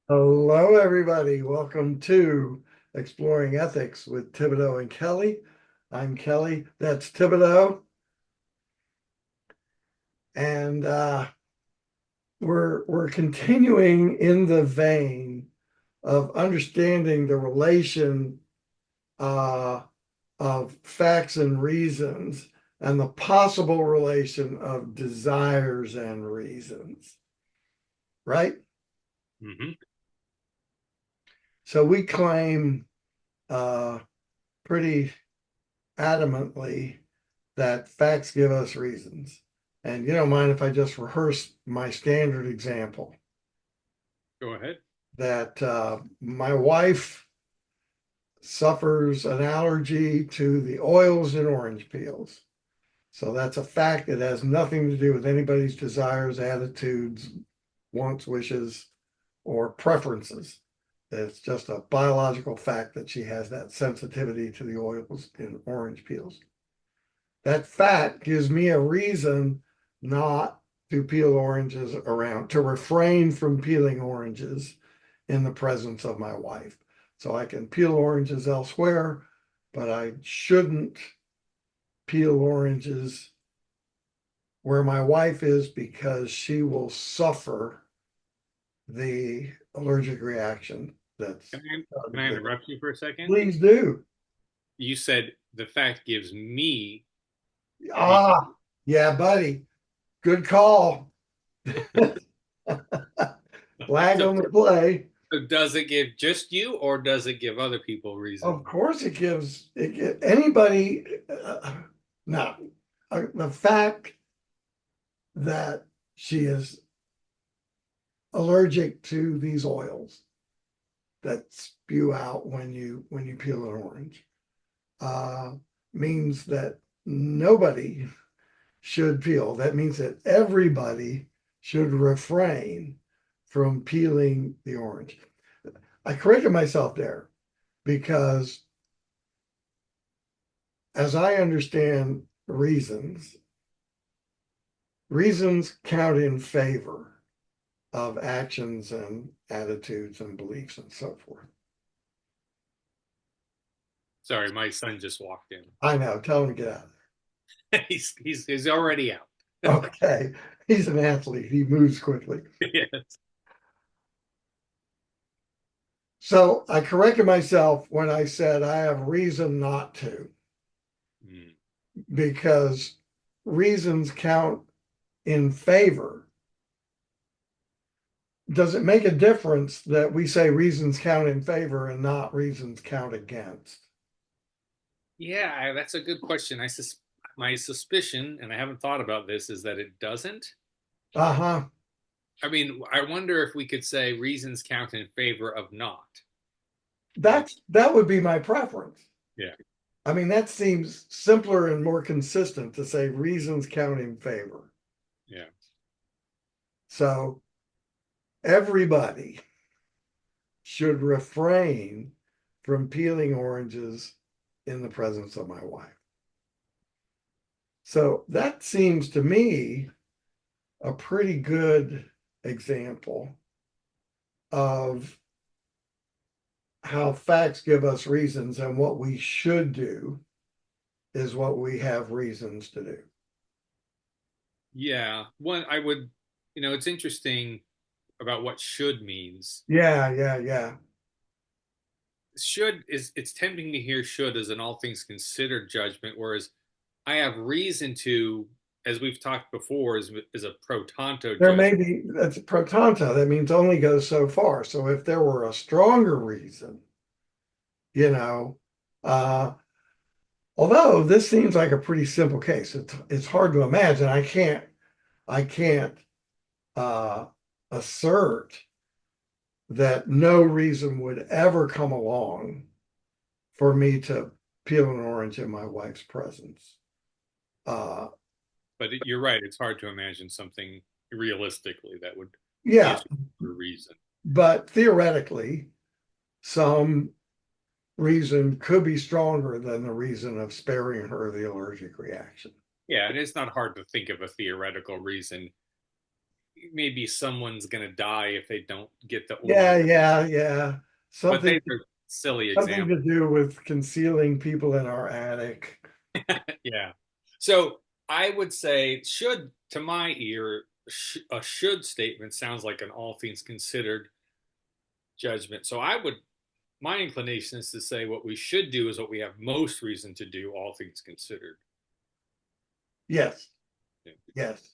Hello, everybody. Welcome to Exploring Ethics with Thibodeau and Kelly. I'm Kelly. That's Thibodeau. And we're continuing in the vein of understanding the relation uh, of facts and reasons and the possible relation of desires and reasons, right? Hmm. So we claim uh, pretty adamantly that facts give us reasons. And you don't mind if I just rehearse my standard example Go ahead. that my wife suffers an allergy to the oils in orange peels. So that's a fact. It has nothing to do with anybody's desires, attitudes, wants, wishes, or preferences. It's just a biological fact that she has that sensitivity to the oils in orange peels. That fact gives me a reason not to peel oranges around, to refrain from peeling oranges in the presence of my wife. So I can peel oranges elsewhere, but I shouldn't peel oranges where my wife is because she will suffer the allergic reaction that's Can I, can started I there. interrupt you for a second? Please do. You said the fact gives me reason. Ah, yeah, buddy. Good call. Flag So, on the play. so does it give just you, or does it give other people reason? Of course, anybody. Now, the fact that she is allergic to these oils that spew out when you peel an orange uh, means that nobody should peel. That means that everybody should refrain from peeling the orange. I corrected myself there because as I understand reasons count in favor of actions and attitudes and beliefs and so forth. Sorry, my son just walked in. I know, tell him to get out He's already out. of there. Okay. He's an athlete. He moves quickly. Yes. So I corrected myself when I said I have reason not to, Mm. because reasons count in favor. Does it make a difference that we say reasons count in favor and not reasons count against? Yeah, that's a good question. My suspicion, and I haven't thought about this, is that it doesn't. Uh-huh. I mean, I wonder if we could say reasons count in favor of not. Like, That would be my preference. yeah, I mean, that seems simpler and more consistent to say reasons count in favor. yeah. So everybody should refrain from peeling oranges in the presence of my wife. So that seems to me a pretty good example of how facts give us reasons, and what we should do is what we have reasons to do. Yeah, one I would, it's interesting about what should means. Yeah, yeah, yeah. Should is it's tempting to hear should as an all things considered judgment, whereas I have reason to, as we've talked before, is a pro tanto There judgment. may be, that's pro tanto. That means only goes so far. So if there were a stronger reason, you know, uh, although this seems like a pretty simple case, it's hard to imagine. I can't uh, assert that no reason would ever come along for me to peel an orange in my wife's presence. Uh, But you're right; it's hard to imagine something realistically that would be a yeah, stronger reason. but theoretically, some reason could be stronger than the reason of sparing her the allergic reaction. Yeah, and it's not hard to think of a theoretical reason. maybe someone's going to die if they don't get the Yeah, orange, yeah, yeah. but Something they are silly something examples. to do with concealing people in our attic. Yeah. So I would say should to my ear a should statement sounds like an all things considered judgment. So I would my inclination is to say what we should do is what we have most reason to do, all things considered. Yes, Yeah. yes.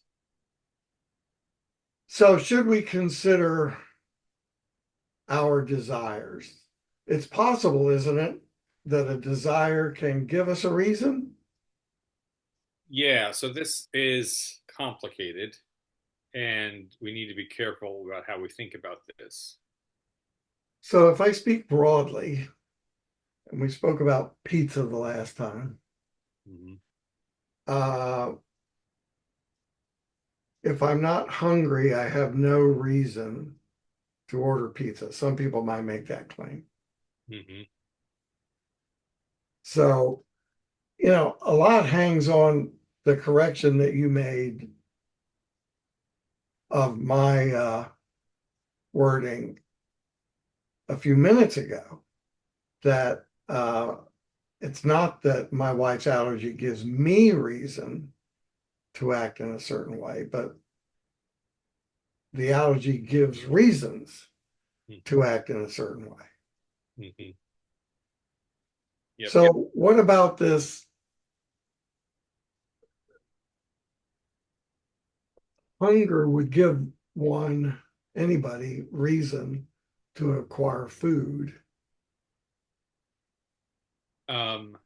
So should we consider our desires? It's possible, isn't it, that a desire can give us a reason? Yeah, so this is complicated, and we need to be careful about how we think about this. So if I speak broadly, and we spoke about pizza the last time, Mhm. uh, if I'm not hungry, I have no reason to order pizza. Some people might make that claim. Mhm. So, a lot hangs on the correction that you made of my wording a few minutes ago that it's not that my wife's allergy gives me reason to act in a certain way, but the allergy gives reasons to act in a certain way. Mhm. Yep, yep. So, what about this hunger would give anybody, reason to acquire food? Um,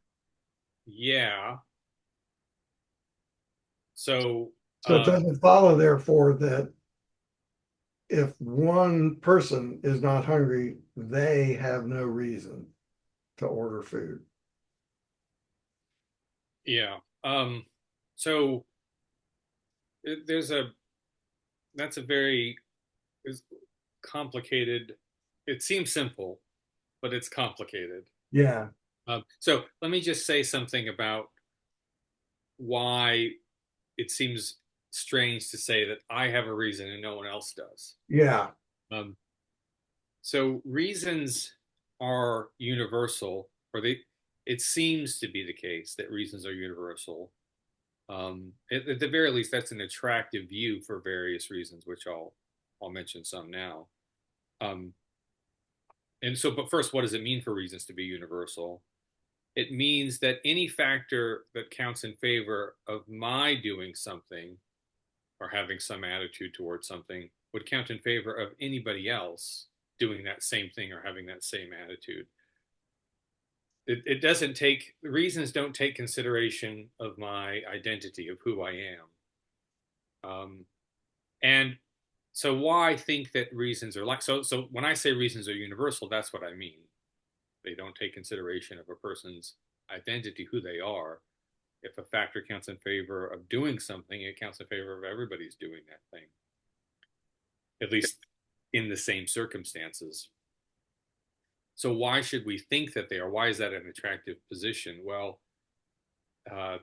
yeah. So, So, it doesn't follow, therefore, that if one person is not hungry, they have no reason to order food. yeah. So there's a that's a very is complicated. It seems simple, but it's complicated. Yeah, So let me just say something about why it seems strange to say that I have a reason and no one else does. yeah, Um, so reasons are universal, or it seems to be the case that reasons are universal. At the very least, that's an attractive view for various reasons, which I'll mention some now. Um, and so, but first, what does it mean for reasons to be universal? It means that any factor that counts in favor of my doing something or having some attitude towards something would count in favor of anybody else doing that same thing or having that same attitude. It doesn't take reasons don't take consideration of my identity of who I am. And so why think that reasons are like so when I say reasons are universal, that's what I mean. They don't take consideration of a person's identity, who they are. If a factor counts in favor of doing something, it counts in favor of everybody's doing that thing, at least in the same circumstances. So why should we think that they are? Why is that an attractive position? Well,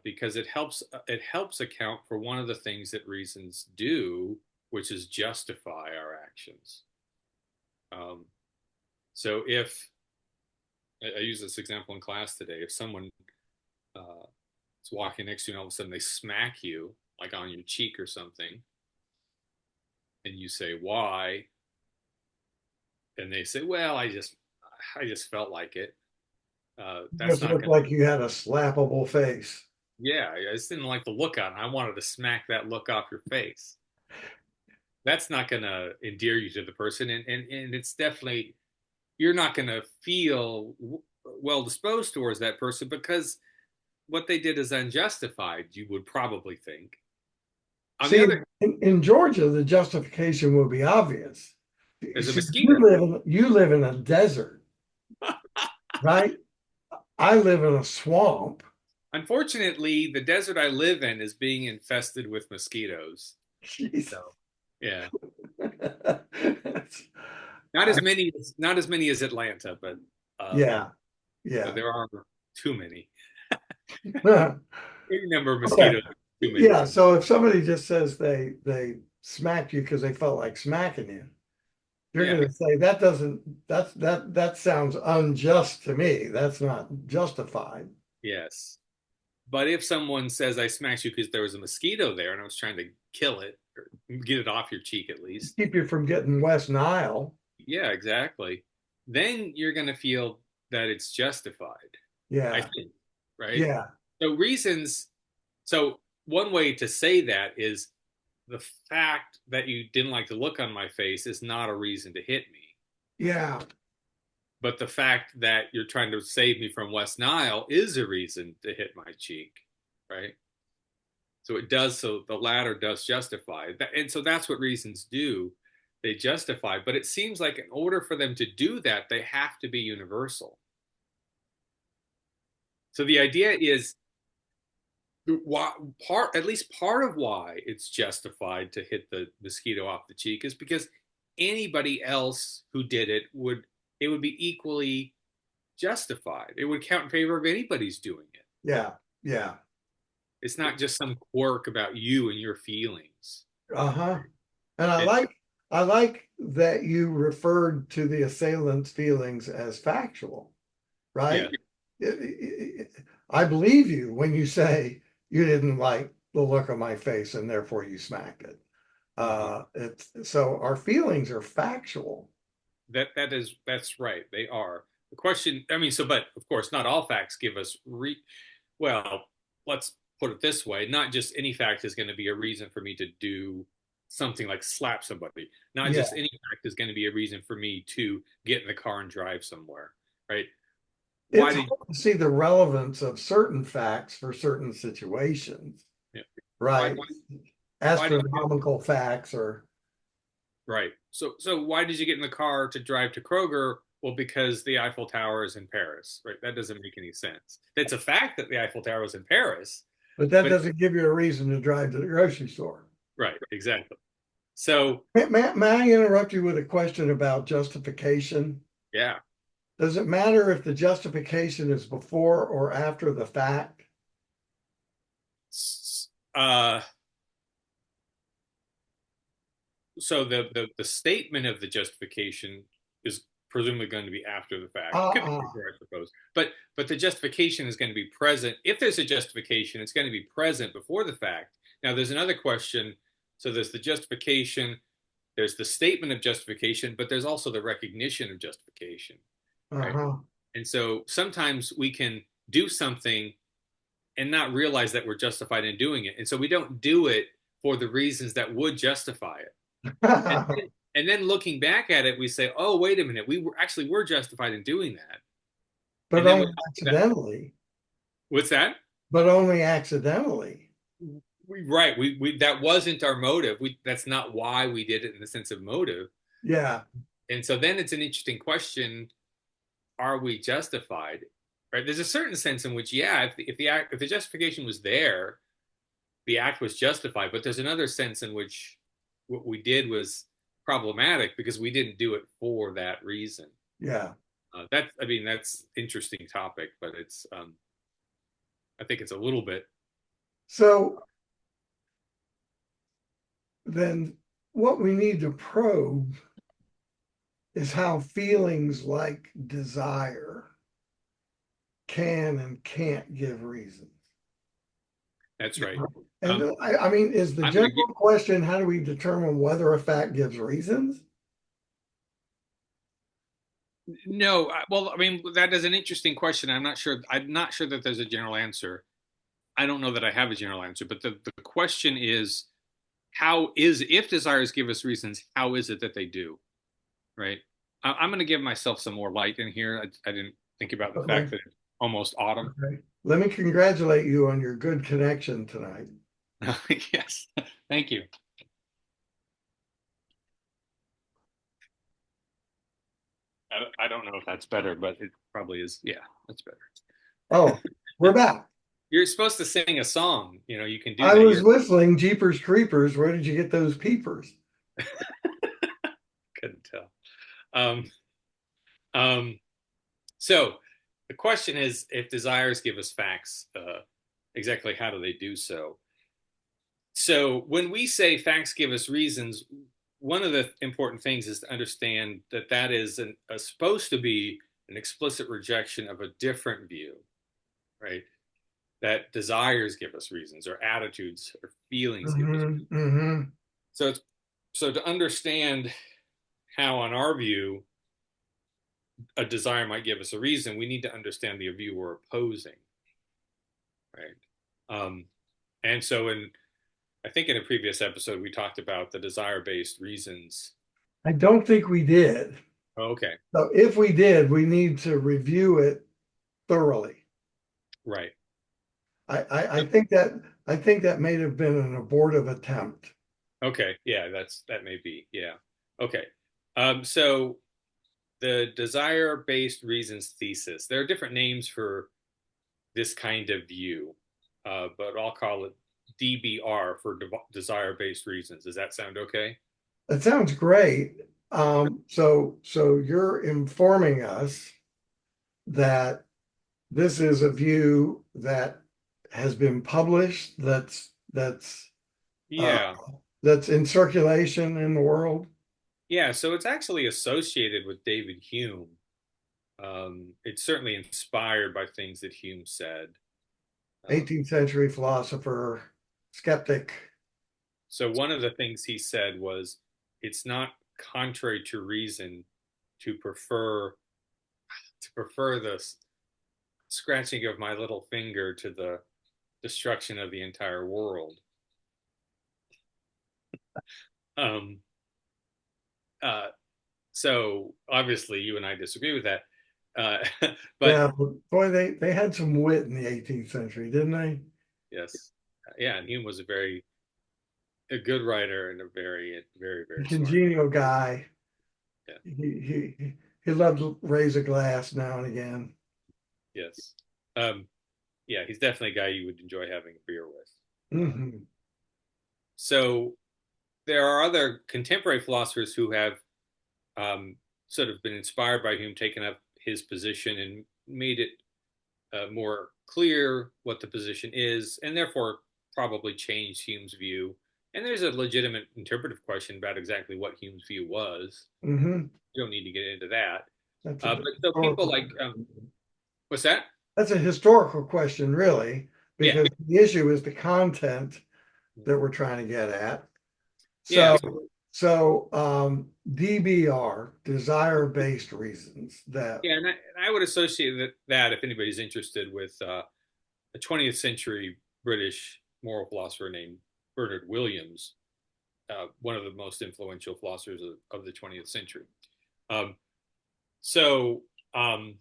because it helps account for one of the things that reasons do, which is justify our actions. Um, so if I use this example in class today, if someone uh, is walking next to you and all of a sudden they smack you like on your cheek or something, and you say why, and they say, "Well, I just felt like it." That's just not looked going to. like you had a slappable face. Yeah, I just didn't like the look on it. I wanted to smack that look off your face. That's not going to endear you to the person, and it's definitely you're not going to feel well disposed towards that person because what they did is unjustified. You would probably think. On the See, other, in Georgia, the justification will be obvious. there's a See, mosquito. you live in a desert, right? I live in a swamp. Unfortunately, the desert I live in is being infested with mosquitoes. Jeez. So, yeah, not I, as many, not as many as Atlanta, but yeah, yeah. there are too many. Okay. Big number of mosquitoes, too many. Yeah. So if somebody just says they smacked you because they felt like smacking you. You're Yeah. going to say that sounds unjust to me. That's not justified. Yes. But if someone says I smacked you because there was a mosquito there and I was trying to kill it or get it off your cheek at least, Keep you from getting West Nile. yeah, exactly. Then you're going to feel that it's justified, I Yeah, think, right? yeah, So reasons, so one way to say that is the fact that you didn't like the look on my face is not a reason to hit me. yeah. But the fact that you're trying to save me from West Nile is a reason to hit my cheek, right? So it does, so the latter does justify. And so that's what reasons do. They justify. But it seems like in order for them to do that, they have to be universal. So the idea is why, at least part of why it's justified to hit the mosquito off the cheek is because anybody else who did it would be equally justified. It would count in favor of anybody's doing it. Yeah, yeah. It's not just some quirk about you and your feelings. Uh-huh. And It's I like that you referred to the assailant's feelings as factual, yeah, right? I believe you when you say you didn't like the look of my face and therefore you smacked it. It's so our feelings are factual. that's right. They are. The question, I mean, so but of course, not all facts give us well, let's put it this way, not just any fact is going to be a reason for me to do something like slap somebody. Not Yeah, just any fact is going to be a reason for me to get in the car and drive somewhere, right? Why it's did hard to see the relevance of certain facts for certain situations, yeah, why right? why did you Astronomical facts or right? So why did you get in the car to drive to Kroger? Well, because the Eiffel Tower is in Paris, right? That doesn't make any sense. It's a fact that the Eiffel Tower is in Paris, but that but doesn't give you a reason to drive to the grocery store. right, exactly. So May I interrupt you with a question about justification? yeah, Does it matter if the justification is before or after the fact? uh, so the statement of the justification is presumably going to be after the fact. It could be Uh-uh. before, I suppose, but the justification is going to be present. If there's a justification, it's going to be present before the fact. Now, there's another question. So there's the justification, there's the statement of justification, but there's also the recognition of justification, right? Uh-huh. And so sometimes we can do something and not realize that we're justified in doing it, and so we don't do it for the reasons that would justify it. And then looking back at it, we say, "Oh, wait a minute, we're justified in doing that." But And then only accidentally. what's that? But only accidentally. We that wasn't our motive. That's not why we did it in the sense of motive. Yeah. And so then it's an interesting question: are we justified? Right? There's a certain sense in which, yeah, if the justification was there, the act was justified. But there's another sense in which what we did was problematic because we didn't do it for that reason. Yeah. I mean, that's interesting topic, but I think it's a little bit. So then what we need to probe is how feelings like desire can and can't give reasons. That's right. And Um, I mean, is the I'm going to general question, how do we determine whether a fact gives reasons? no. Well, I mean, that is an interesting question. I'm not sure that there's a general answer. I don't know that I have a general answer, but the question is, if desires give us reasons, how is it that they do? Right. I'm going to give myself some more light in here. I didn't think about the Okay. fact that it's almost autumn. Okay. Let me congratulate you on your good connection tonight. Yes. Thank you. I don't know if that's better, but it probably is. Yeah, that's better. Oh, we're back. You're supposed to sing a song. You know, you can do I that. was whistling Jeepers Creepers. Where did you get those peepers? Couldn't tell. Um, um, so the question is, if desires give us facts, exactly how do they do so? So when we say facts give us reasons, one of the important things is to understand that that is supposed to be an explicit rejection of a different view, right? That desires give us reasons, or attitudes or feelings give us Hmm. reasons. Hmm. So it's so to understand how, on our view, a desire might give us a reason, we need to understand the view we're opposing, right? Um, and so in I think in a previous episode we talked about the desire-based reasons. I don't think we did. Oh, okay, So if we did, we need to review it thoroughly. right. I think that may have been an abortive attempt. Okay, yeah, that may be. Yeah. Okay. So the desire-based reasons thesis. There are different names for this kind of view, but I'll call it DBR for desire-based reasons. Does that sound okay? That sounds great. So you're informing us that this is a view that has been published, uh, Yeah. that's in circulation in the world. Yeah. So it's actually associated with David Hume. It's certainly inspired by things that Hume said. Um, 18th century philosopher, skeptic. so one of the things he said was, "It's not contrary to reason to prefer the scratching of my little finger to the destruction of the entire world." Um, uh, so obviously, you and I disagree with that. But Yeah, but boy, they had some wit in the 18th century, didn't they? yes, yeah, and Hume was a good writer and a A very smart. congenial guy. Yeah. He loved to raise a glass now and again. Yes. Um, yeah, he's definitely a guy you would enjoy having a beer with. Hmm. So there are other contemporary philosophers who have sort of been inspired by Hume, taken up his position and made it more clear what the position is, and therefore probably changed Hume's view. And there's a legitimate interpretive question about exactly what Hume's view was. Hmm. You don't need to get into that. That's a But so people historical. like, what's that? That's a historical question, really, Yeah, because the issue is the content that we're trying to get at. yeah, So, DBR, desire-based reasons that. yeah. And I would associate that if anybody's interested with a 20th century British moral philosopher named Bernard Williams, one of the most influential philosophers of the 20th century. Um, so, um,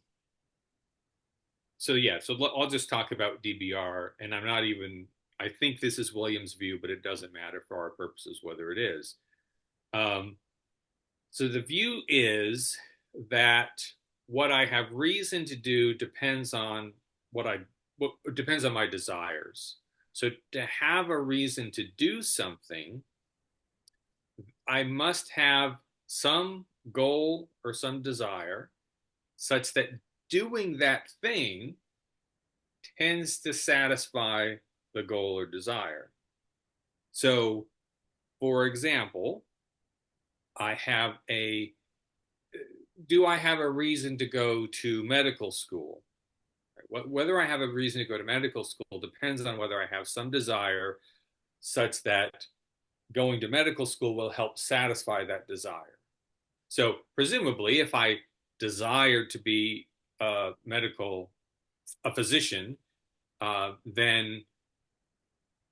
so yeah, so I'll just talk about DBR, and I'm not even. I think this is Williams' view, but it doesn't matter for our purposes whether it is. Um, so the view is that what I have reason to do depends on what depends on my desires. So to have a reason to do something, I must have some goal or some desire such that doing that thing tends to satisfy the goal or desire. So, for example, I have a do I have a reason to go to medical school? Whether I have a reason to go to medical school depends on whether I have some desire such that going to medical school will help satisfy that desire. So, presumably, if I desire to be a physician, then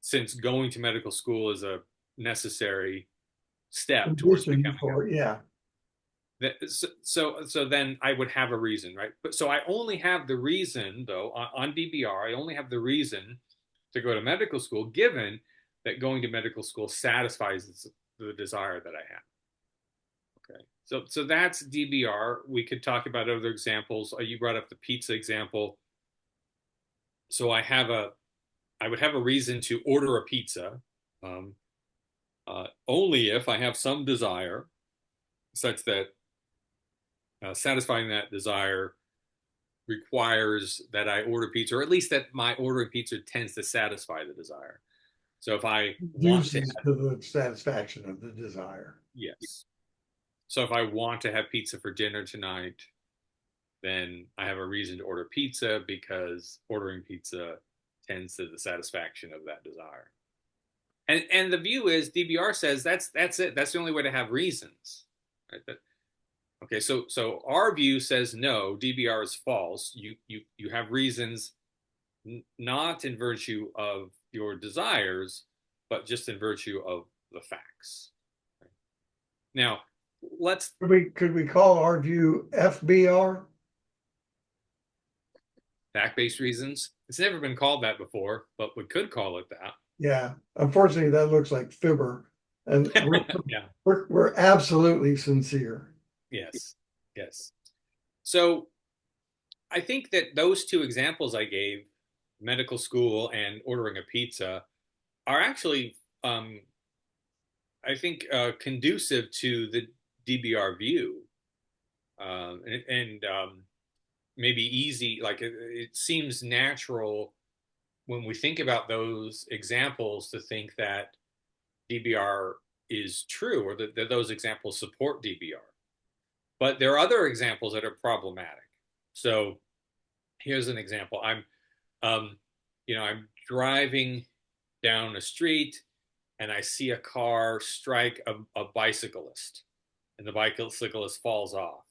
since going to medical school is a necessary step towards Condition becoming for, yeah. so then I would have a reason, right? But so I only have the reason though on DBR, I only have the reason to go to medical school, given that going to medical school satisfies the desire that I have. Okay, so that's DBR. We could talk about other examples. You brought up the pizza example. So I would have a reason to order a pizza, um, only if I have some desire such that satisfying that desire requires that I order pizza, or at least that my ordering pizza tends to satisfy the desire. So if I want to Reduces to the satisfaction of the desire. yes. So if I want to have pizza for dinner tonight, then I have a reason to order pizza because ordering pizza tends to the satisfaction of that desire. And the view is DBR says that's it. That's the only way to have reasons. Right? Okay, so our view says no, DBR is false. You have reasons not in virtue of your desires, but just in virtue of the facts. Right? Now, let's Could we call our view FBR? fact-based reasons. It's never been called that before, but we could call it that. Yeah, unfortunately, that looks like fibber, and Yeah. we're absolutely sincere. Yes. Yes. So I think that those two examples I gave, medical school and ordering a pizza, are actually, I think, conducive to the DBR view, and maybe easy. Like it seems natural when we think about those examples to think that DBR is true or that those examples support DBR. But there are other examples that are problematic. So here's an example. Um, I'm driving down a street and I see a car strike a bicyclist, and the bicyclist falls off.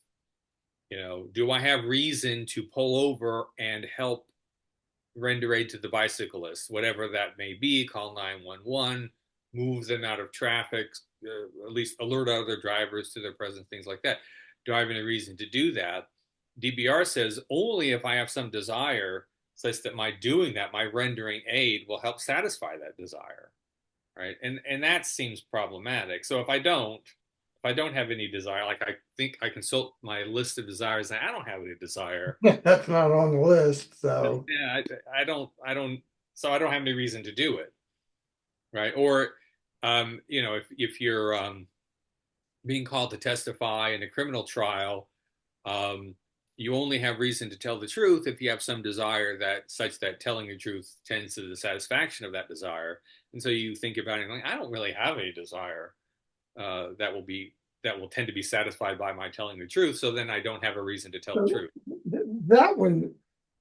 Do I have reason to pull over and help render aid to the bicyclist, whatever that may be? Call 911, move them out of traffic, at least alert other drivers to their presence, things like that. Do I have any reason to do that? DBR says only if I have some desire such that my doing that, my rendering aid, will help satisfy that desire, right? And that seems problematic. So if I don't have any desire, like I think I consult my list of desires and I don't have any desire. That's not on the list, so Yeah, so I don't have any reason to do it, right? Or, if you're being called to testify in a criminal trial, you only have reason to tell the truth if you have some desire that such that telling the truth tends to the satisfaction of that desire. And so you think about it like, I don't really have any desire that will tend to be satisfied by my telling the truth. So then I don't have a reason to tell the truth. that one,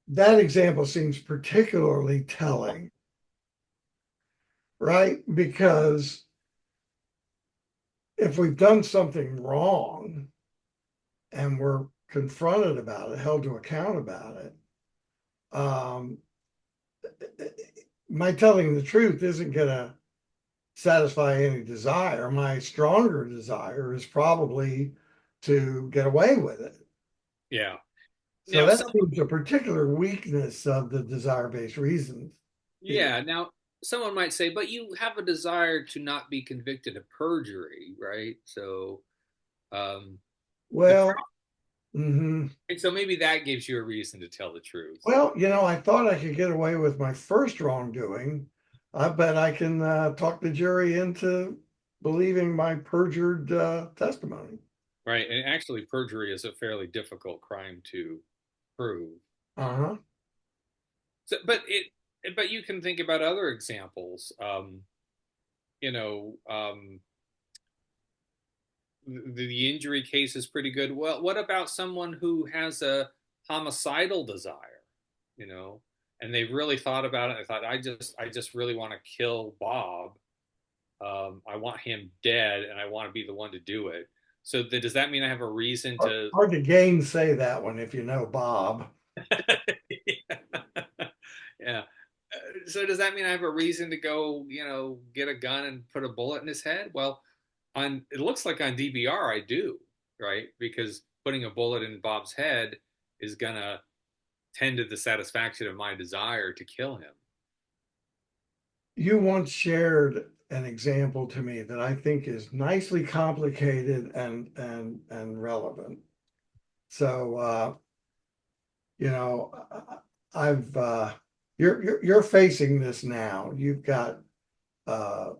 that example seems particularly telling, right? Because if we've done something wrong and we're confronted about it, held to account about it, my telling the truth isn't going to satisfy any desire. My stronger desire is probably to get away with it. Yeah. So Now, that seems a particular weakness of the desire-based reasons. yeah. Now, someone might say, but you have a desire to not be convicted of perjury, right? So, um, the Well, mhm. so maybe that gives you a reason to tell the truth. Well, I thought I could get away with my first wrongdoing. I bet I can talk the jury into believing my perjured testimony. Right. And actually, perjury is a fairly difficult crime to prove. Uh-huh. So, but you can think about other examples. You know, the injury case is pretty good. Well, what about someone who has a homicidal desire, you know, and they've really thought about it. I thought, I just really want to kill Bob. I want him dead, and I want to be the one to do it. So does that mean I have a reason to? Hard to gainsay that one if you know Bob. Yeah. So does that mean I have a reason to go, get a gun and put a bullet in his head? Well, it looks like on DBR I do, right? Because putting a bullet in Bob's head is gonna tend to the satisfaction of my desire to kill him. You once shared an example to me that I think is nicely complicated and relevant. So you know, I've you're facing this now. You've got uh,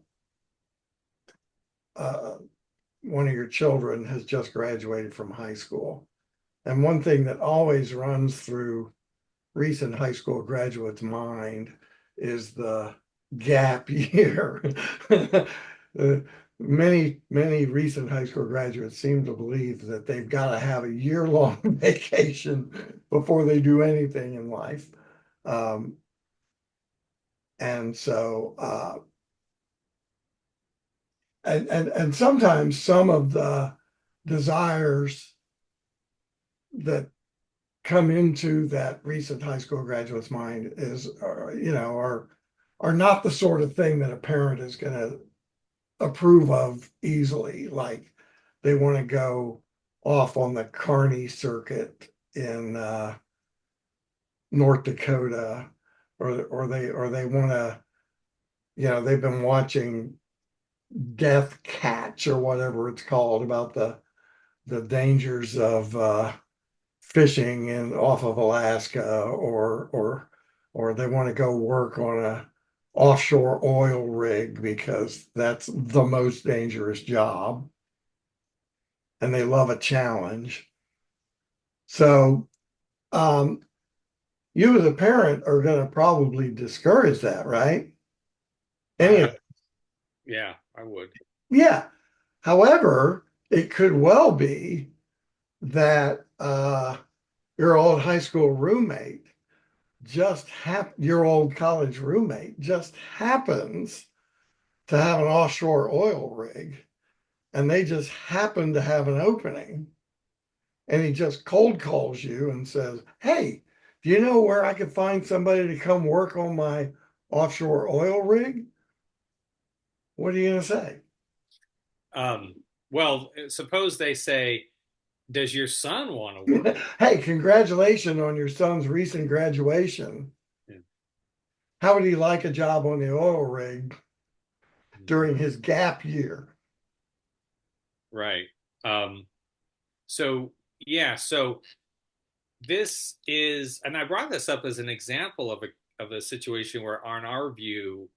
uh, one of your children has just graduated from high school, and one thing that always runs through recent high school graduates' mind is the gap year. Uh, many recent high school graduates seem to believe that they've got to have a year-long vacation before they do anything in life. Um, and so, and sometimes some of the desires that come into that recent high school graduate's mind is, are not the sort of thing that a parent is going to approve of easily. Like they want to go off on the Carney circuit in North Dakota, or they want to, they've been watching Death Catch or whatever it's called about the dangers of fishing in off of Alaska, or they want to go work on a offshore oil rig because that's the most dangerous job and they love a challenge. So um, you as a parent are going to probably discourage that, right? Any Uh, of yeah, I would. Yeah. However, it could well be that your old high school roommate your old college roommate just happens to have an offshore oil rig and they just happen to have an opening and he just cold calls you and says, "Hey, do you know where I could find somebody to come work on my offshore oil rig?" What are you going to say? Um, well, suppose they say, "Does your son want to work?" Hey, congratulations on your son's recent graduation. Yeah. How would he like a job on the oil rig Mhm. during his gap year? Right. Um, so yeah, so this is, and I brought this up as an example of a situation where, on our view,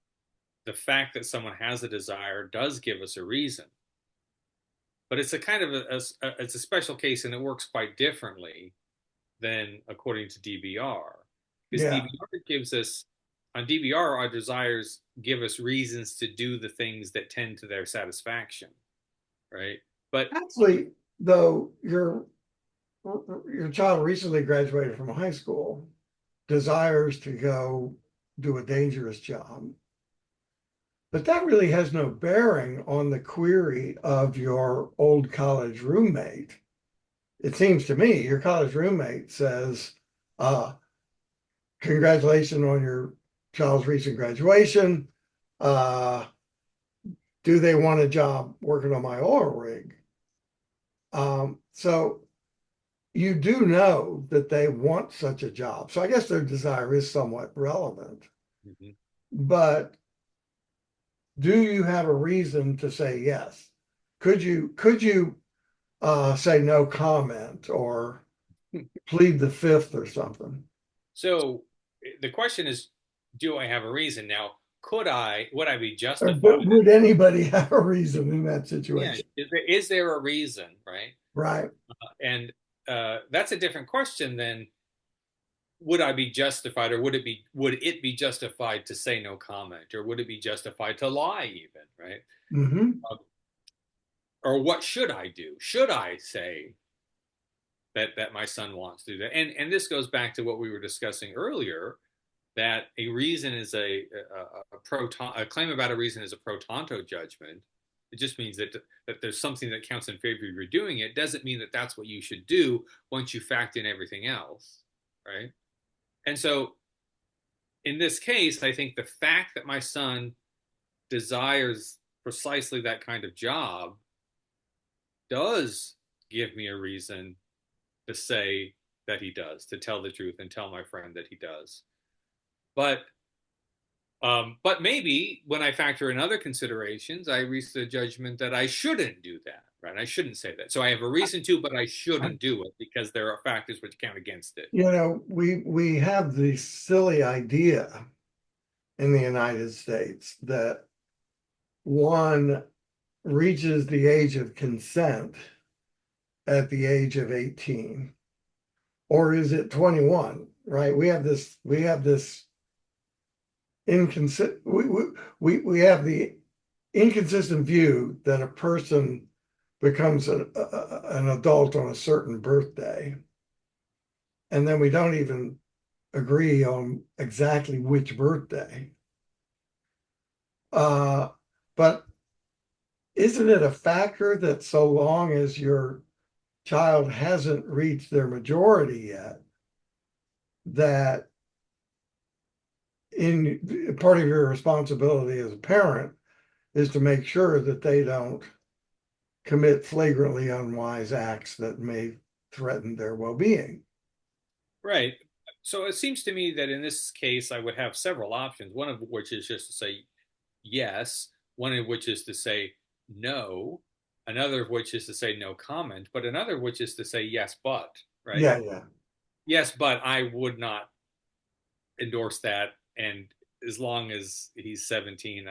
the fact that someone has a desire does give us a reason. But it's a kind of it's a special case, and it works quite differently than according to DBR, because Yeah, DBR gives us, on DBR, our desires give us reasons to do the things that tend to their satisfaction, right? But actually, though, your child recently graduated from high school, desires to go do a dangerous job. But that really has no bearing on the query of your old college roommate. It seems to me your college roommate says, uh, congratulations on your child's recent graduation. Uh, do they want a job working on my oil rig? So you do know that they want such a job. So I guess their desire is somewhat relevant. Mhm. But do you have a reason to say yes? Could you say no comment or plead the fifth or something? So the question is, do I have a reason? Now, would I be Or justified? would anybody have a reason in that Yeah, situation? is there a reason, right? Right. And that's a different question than, would I be justified, or would it be justified to say no comment, or would it be justified to lie even, right? Hmm. Um, or what should I do? Should I say that my son wants to do that? And this goes back to what we were discussing earlier, that a reason is a claim about a reason is a pro tanto judgment. It just means that there's something that counts in favor of you doing it. Doesn't mean that that's what you should do once you factor in everything else, right? And so in this case, I think the fact that my son desires precisely that kind of job does give me a reason to say that he does, to tell the truth and tell my friend that he does. But but maybe when I factor in other considerations, I reach the judgment that I shouldn't do that, right? I shouldn't say that. So I have a reason to, but I shouldn't do it because there are factors which count against it. We have the silly idea in the United States that one reaches the age of consent at the age of 18, or is it 21, right? We have this inconsistent. We have the inconsistent view that a person becomes an adult on a certain birthday, and then we don't even agree on exactly which birthday. Uh, but isn't it a factor that so long as your child hasn't reached their majority yet, that in part of your responsibility as a parent is to make sure that they don't commit flagrantly unwise acts that may threaten their well-being? Right. So it seems to me that in this case, I would have several options, one of which is just to say yes, one of which is to say no, another of which is to say no comment, but another of which is to say yes, but, right? Yeah, yeah. Yes, but I would not endorse that. And as long as he's 17,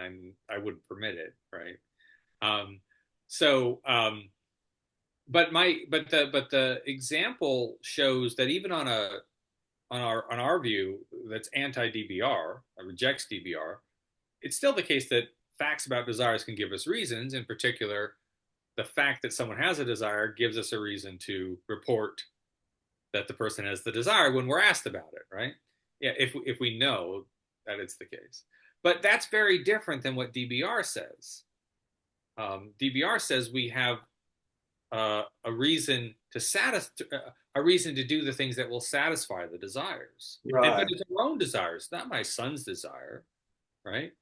I would permit it, right? Um, so, but the example shows that even on our view that's anti DBR, rejects DBR, it's still the case that facts about desires can give us reasons. In particular, the fact that someone has a desire gives us a reason to report that the person has the desire when we're asked about it, right? Yeah, if we know that it's the case. But that's very different than what DBR says. DBR says we have a reason to a reason to do the things that will satisfy the desires, but Right. it's our own desires, not my son's desire, right?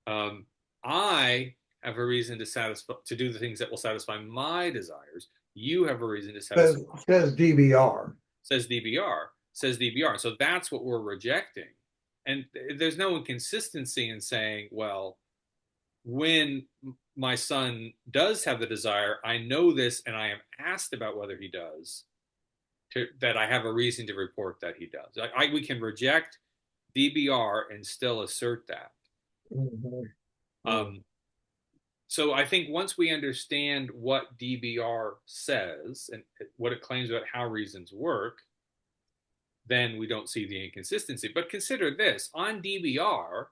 Um, I have a reason to satisfy to do the things that will satisfy my desires. You have a reason to Says, satisfy. says DBR. Says DBR. Says DBR. So that's what we're rejecting, and there's no inconsistency in saying, well, when my son does have the desire, I know this, and I am asked about whether he does. That I have a reason to report that he does. We can reject DBR and still assert that. Mhm. Um, so I think once we understand what DBR says and what it claims about how reasons work, then we don't see the inconsistency. But consider this on DBR,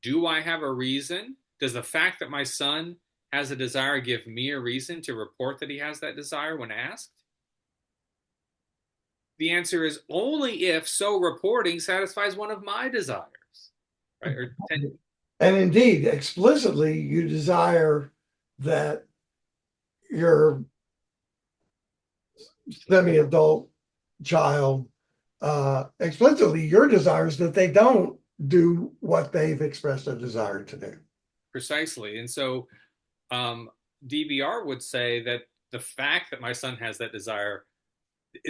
do I have a reason? Does the fact that my son has a desire give me a reason to report that he has that desire when asked? The answer is only if so reporting satisfies one of my desires, right? And indeed, explicitly, you desire that your semi-adult child, explicitly, your desire is that they don't do what they've expressed a desire to do. Precisely. And so DBR would say that the fact that my son has that desire,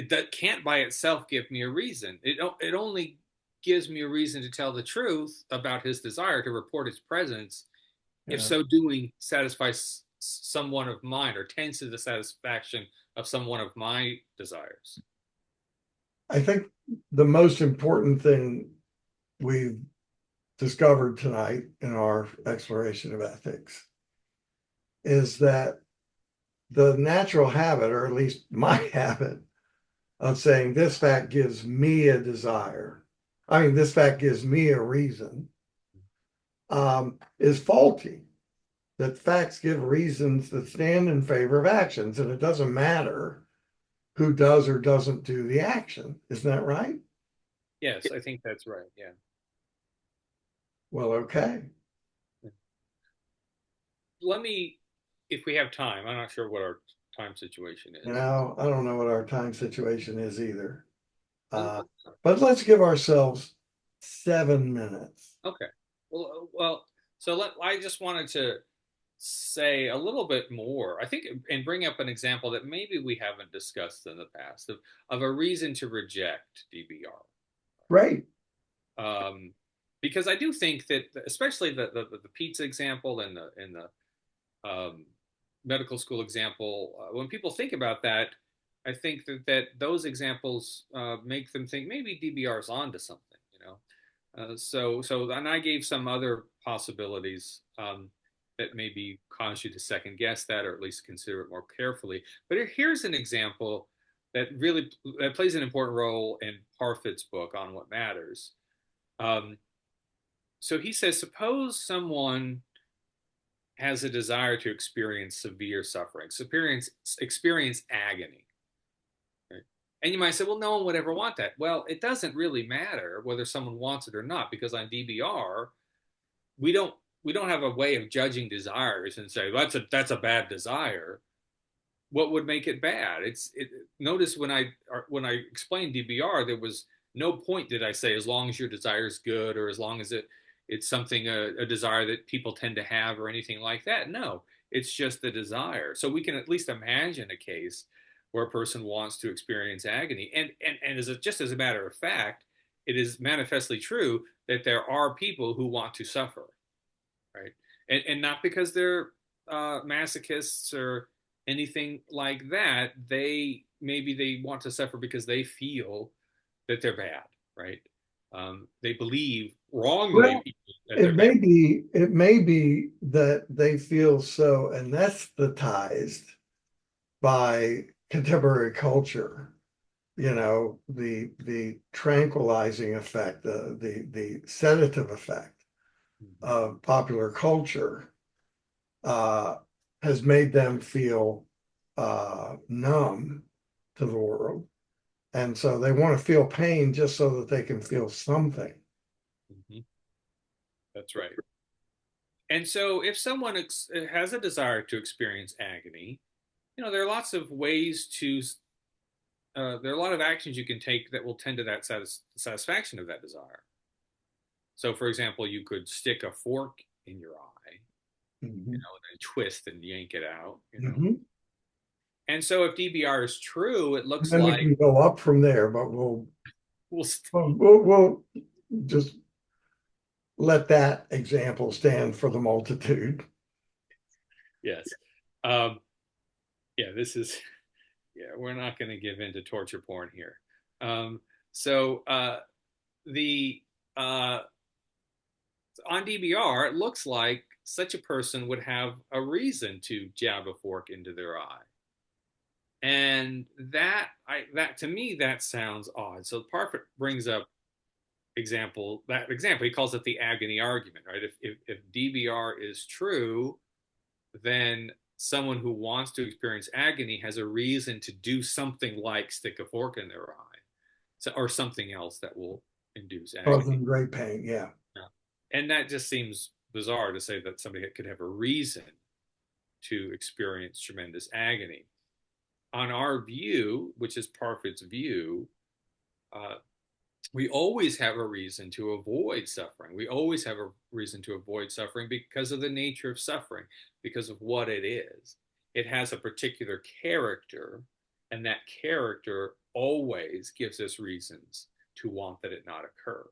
that can't by itself give me a reason. It only gives me a reason to tell the truth about his desire to report his presence, if Yeah. so doing satisfies some one of mine or tends to the satisfaction of some one of my desires. I think the most important thing we've discovered tonight in our exploration of ethics is that the natural habit, or at least my habit, of saying this fact gives me a desire, I mean, this fact gives me a reason, is faulty. That facts give reasons that stand in favor of actions, and it doesn't matter who does or doesn't do the action. Isn't that right? Yes, I think that's right. Yeah. Well, okay. Let me, if we have time, I'm not sure what our time situation You is. know, I don't know what our time situation is either. Uh, Uh, but let's give ourselves 7 minutes. Okay. Well, so I just wanted to say a little bit more, I think, and bring up an example that maybe we haven't discussed in the past of a reason to reject DBR. Great. Because I do think that, especially the pizza example and the medical school example, when people think about that, I think that those examples make them think maybe DBR is onto something, you know. And I gave some other possibilities that maybe cause you to second guess that, or at least consider it more carefully. But here's an example that plays an important role in Parfit's book on what matters. Um, So he says, suppose someone has a desire to experience severe suffering, experience agony. Right? And you might say, well, no one would ever want that. Well, it doesn't really matter whether someone wants it or not, because on DBR, we don't we don't have a way of judging desires and say that's a bad desire. What would make it bad? Notice when I explained DBR, there was no point did I say as long as your desire is good or as long as it's something a desire that people tend to have or anything like that. No, it's just the desire. So we can at least imagine a case where a person wants to experience agony, and just as a matter of fact, it is manifestly true that there are people who want to suffer, right? And not because they're masochists or anything like that. Maybe they want to suffer because they feel that they're bad, right? They believe wrongly Well, that they're bad. it may be that they feel so anesthetized by contemporary culture, the tranquilizing effect, the sedative effect Mhm. of popular culture uh, has made them feel numb to the world. And so they want to feel pain just so that they can feel something. Mhm. That's right. And so, if someone has a desire to experience agony, there are lots of ways to. There are a lot of actions you can take that will tend to that satisfaction of that desire. So, for example, you could stick a fork in your eye, Mhm. and then twist and yank it out. Mhm. And so, if DBR is true, it And looks then we like can go up from there, but we'll we'll. we'll just let that example stand for the multitude. Yes. Um, yeah, this is. Yeah, we're not going to give in to torture porn here. Um, so the on DBR, it looks like such a person would have a reason to jab a fork into their eye. And that to me that sounds odd. So Parfit brings up that example he calls it the agony argument, right? If DBR is true, then someone who wants to experience agony has a reason to do something like stick a fork in their eye, or something else that will induce agony. Causing great pain. Yeah. Yeah. And that just seems bizarre to say that somebody could have a reason to experience tremendous agony. On our view, which is Parfit's view, uh, we always have a reason to avoid suffering. We always have a reason to avoid suffering because of the nature of suffering, because of what it is. It has a particular character, and that character always gives us reasons to want that it not occur.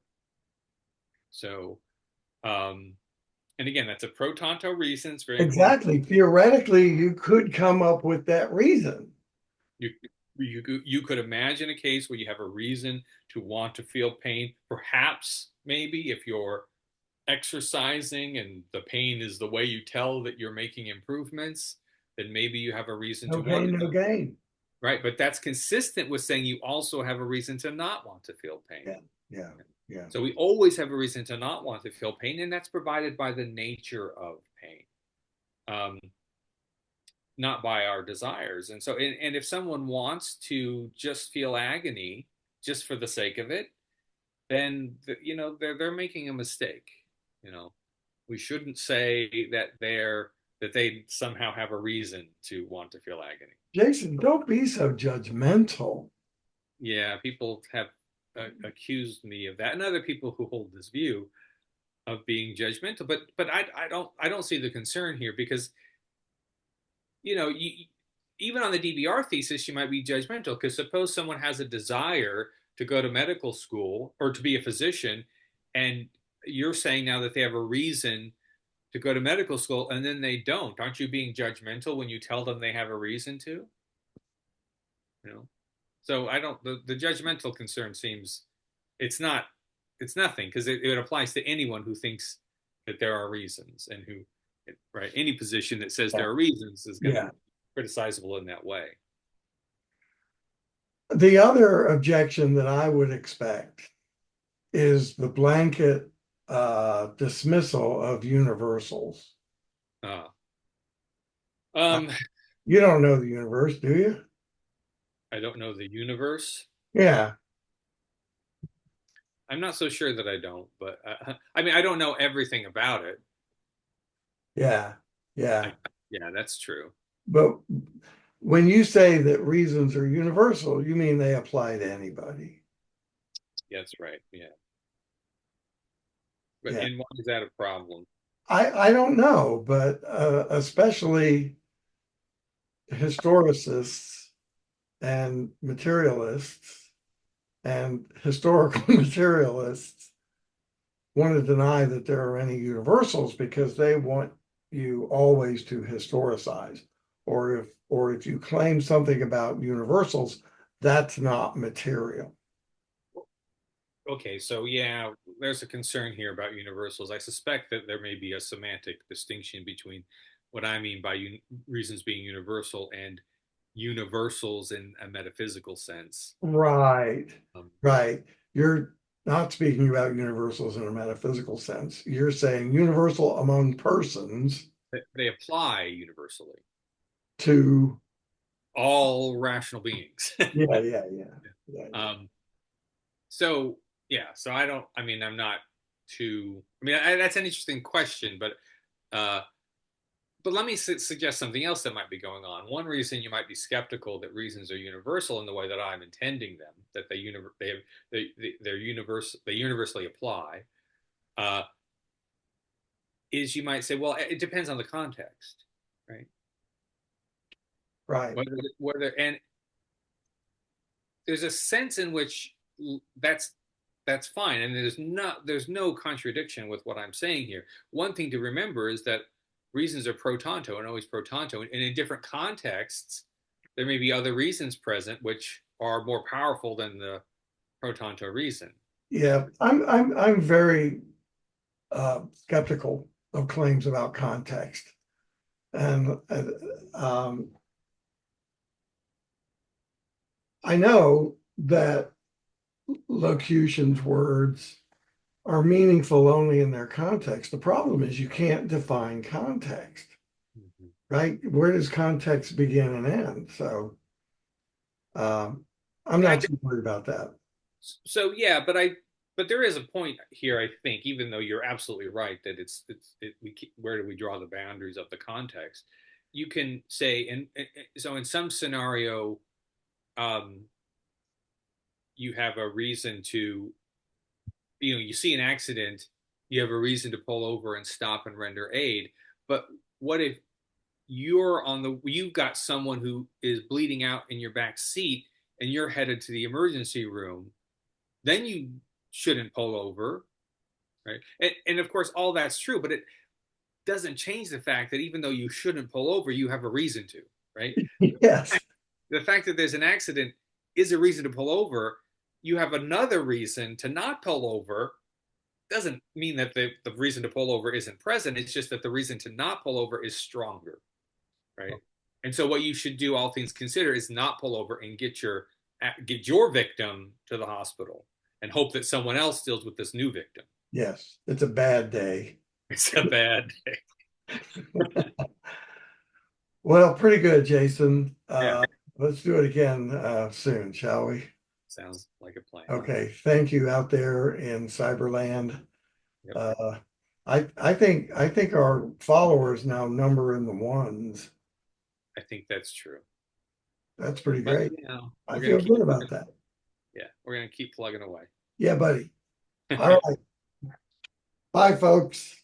So, um, and again, that's a pro tanto reason. It's very important. Exactly. Theoretically, you could come up with that reason. You, you could imagine a case where you have a reason to want to feel pain. Perhaps, maybe if you're exercising and the pain is the way you tell that you're making improvements, then maybe you have a reason No to want pain, to no feel gain. right. But that's consistent with saying you also have a reason to not want to feel pain. Yeah. Yeah. Yeah. So we always have a reason to not want to feel pain, and that's provided by the nature of pain, not by our desires. And so, and if someone wants to just feel agony just for the sake of it, then they're making a mistake. You know, we shouldn't say that they somehow have a reason to want to feel agony. Jason, don't be so judgmental. Yeah, people have accused me of that, and other people who hold this view of being judgmental. But I don't see the concern here because you even on the DBR thesis you might be judgmental because suppose someone has a desire to go to medical school or to be a physician, and you're saying now that they have a reason to go to medical school and then they don't. Aren't you being judgmental when you tell them they have a reason to? You know, so I don't. The judgmental concern seems it's not it's nothing because it applies to anyone who thinks that there are reasons and who right any position that says Yeah. there are reasons is going to Yeah. be criticizable in that way. The other objection that I would expect is the blanket dismissal of universals. Uh, Uh, um, You don't know the universe, do you? I don't know the universe. Yeah, I'm not so sure that I don't, but I mean, I don't know everything about it. yeah, I, yeah. yeah, that's true. But when you say that reasons are universal, you mean they apply to anybody. Yeah, that's right. Yeah, but Yeah. and why is that a problem? I don't know, but especially historicists and materialists and historical materialists want to deny that there are any universals because they want you always to historicize. Or if you claim something about universals, that's not material. Okay, so yeah, there's a concern here about universals. I suspect that there may be a semantic distinction between what I mean by reasons being universal and universals in a metaphysical sense. Right, Um, right. You're not speaking about universals in a metaphysical sense. You're saying universal among persons they apply universally, to, all rational beings. yeah, yeah, yeah, yeah, yeah. um, so yeah, so I don't. I mean, I'm not too. I mean, that's an interesting question, uh, but let me suggest something else that might be going on. One reason you might be skeptical that reasons are universal in the way that I'm intending them, that they universally apply, uh, is you might say, well, it depends on the context, right? Right. Whether and there's a sense in which that's fine, and there's no contradiction with what I'm saying here. One thing to remember is that reasons are pro tanto and always pro tanto, and in different contexts, there may be other reasons present which are more powerful than the pro tanto reason. Yeah, I'm very skeptical of claims about context. And I know that locutions, words are meaningful only in their context. The problem is you can't define context, Mhm. right? Where does context begin and end? So um, I'm I, not too worried about that. so yeah, but there is a point here. I think, even though you're absolutely right that where do we draw the boundaries of the context? You can say, and so in some scenario, um, you have a reason to, you see an accident, you have a reason to pull over and stop and render aid. But what if you've got someone who is bleeding out in your back seat and you're headed to the emergency room? Then you shouldn't pull over, right? And of course, all that's true, but it doesn't change the fact that even though you shouldn't pull over, you have a reason to, right? Yes. The fact that there's an accident is a reason to pull over. You have another reason to not pull over. Doesn't mean that the reason to pull over isn't present. It's just that the reason to not pull over is stronger, right? And so what you should do, all things considered, is not pull over and get your victim to the hospital and hope that someone else deals with this new victim. Yes. It's a bad day. It's a bad day. Well, pretty good, Jason. Yeah, Let's do it again soon, shall we? sounds like a plan. Okay. Thank you out there in Cyberland. Yep, Uh, I think our followers now number in the ones. I think that's true. That's pretty But great. I we're gonna feel keep good about that. yeah, we're gonna keep plugging away. Yeah, buddy. All right. Bye, folks.